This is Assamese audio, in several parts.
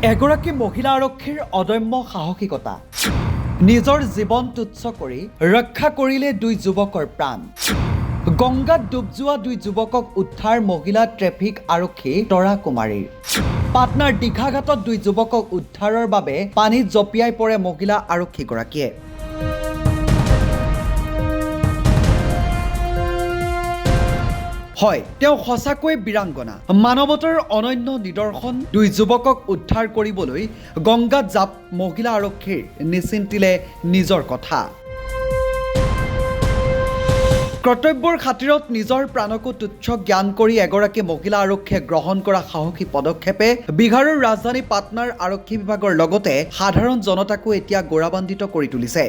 এগৰাকী মহিলা আৰক্ষীৰ অদম্য সাহসিকতা নিজৰ জীৱন তুচ্ছ কৰি ৰক্ষা কৰিলে দুই যুৱকৰ প্ৰাণ গংগাত ডুব যোৱা দুই যুৱকক উদ্ধাৰ মহিলা ট্ৰেফিক আৰক্ষী তৰা কুমাৰীৰ পাটনাৰ দীঘাঘাটত দুই যুৱকক উদ্ধাৰৰ বাবে পানীত জঁপিয়াই পৰে মহিলা আৰক্ষীগৰাকীয়ে হয় তেওঁ সঁচাকৈ বীৰাংগনা মানৱতাৰ অনন্য নিদৰ্শন দুই যুৱকক উদ্ধাৰ কৰিবলৈ গংগাত জাপ মহিলা আৰক্ষীৰ নিচিন্তিলে নিজৰ কথা কৰ্তব্যৰ খাতিৰত নিজৰ প্ৰাণকো তুচ্ছ জ্ঞান কৰি এগৰাকী মহিলা আৰক্ষীয়ে গ্ৰহণ কৰা সাহসী পদক্ষেপে বিহাৰৰ ৰাজধানী পাটনাৰ আৰক্ষী বিভাগৰ লগতে সাধাৰণ জনতাকো এতিয়া গৌৰৱান্বিত কৰি তুলিছে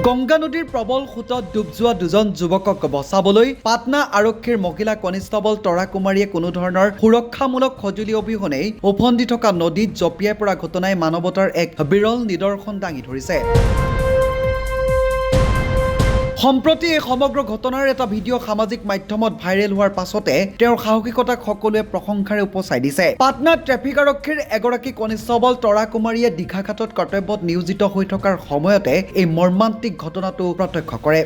গংগা নদীৰ প্ৰবল সোঁতত ডুব যোৱা দুজন যুৱকক বচাবলৈ পাটনা আৰক্ষীৰ মহিলা কনিষ্টবল তৰা কুমাৰীয়ে কোনো ধৰণৰ সুৰক্ষামূলক সঁজুলি অবিহনে উফন্দি থকা নদীত জঁপিয়াই পৰা ঘটনাই মানৱতাৰ এক বিৰল নিদৰ্শন দাঙি ধৰিছে সম্প্ৰতি এই সমগ্ৰ ঘটনাৰ এটা ভিডিঅ' সামাজিক মাধ্যমত ভাইৰেল হোৱাৰ পাছতে তেওঁৰ সাহসিকতাক সকলোৱে প্ৰশংসাৰে উপচাই দিছে পাটনা ট্ৰেফিক আৰক্ষীৰ এগৰাকী কনিষ্টবল তৰা কুমাৰীয়ে দীঘাঘাটত কৰ্তব্যত নিয়োজিত হৈ থকাৰ সময়তে এই মৰ্মান্তিক ঘটনাটো প্ৰত্যক্ষ কৰে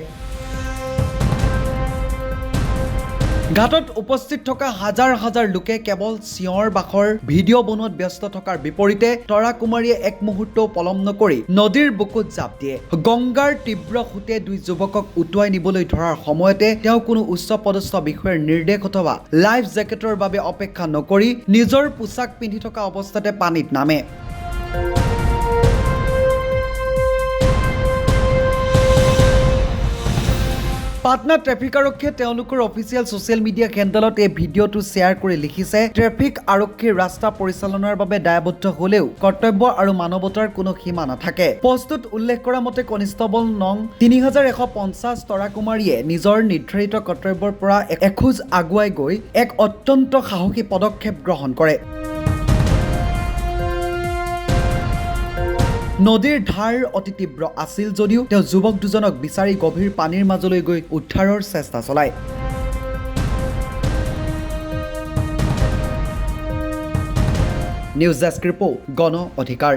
ঘাটত উপস্থিত থকা হাজাৰ হাজাৰ লোকে কেৱল চিঞৰ বাখৰ ভিডিঅ' বনোৱাত ব্যস্ত থকাৰ বিপৰীতে তৰা কুমাৰীয়ে এক মুহূৰ্তও পলম নকৰি নদীৰ বুকুত জাপ দিয়ে গংগাৰ তীব্ৰ সোঁতে দুই যুৱকক উটুৱাই নিবলৈ ধৰাৰ সময়তে তেওঁ কোনো উচ্চ পদস্থ বিষয়াৰ নিৰ্দেশ অথবা লাইফ জেকেটৰ বাবে অপেক্ষা নকৰি নিজৰ পোছাক পিন্ধি থকা অৱস্থাতে পানীত নামে পাটনা ট্ৰেফিক আৰক্ষীয়ে তেওঁলোকৰ অফিচিয়েল ছ'চিয়েল মিডিয়া হেণ্ডেলত এই ভিডিঅ'টো শ্বেয়াৰ কৰি লিখিছে ট্ৰেফিক আৰক্ষীৰ ৰাস্তা পৰিচালনাৰ বাবে দায়বদ্ধ হ'লেও কৰ্তব্য আৰু মানৱতাৰ কোনো সীমা নাথাকে পষ্টটোত উল্লেখ কৰা মতে কনিষ্টবল নং 3150 তৰা কুমাৰীয়ে নিজৰ নিৰ্ধাৰিত কৰ্তব্যৰ পৰা এখোজ আগুৱাই গৈ এক অত্যন্ত সাহসী পদক্ষেপ গ্ৰহণ কৰে নদীৰ ধাৰ অতি তীব্ৰ আছিল যদিও তেওঁ যুৱক দুজনক বিচাৰি গভীৰ পানীৰ মাজলৈ গৈ উদ্ধাৰৰ চেষ্টা চলায় নিউজ ডেস্ক ৰিপৰ্ট গণ অধিকাৰ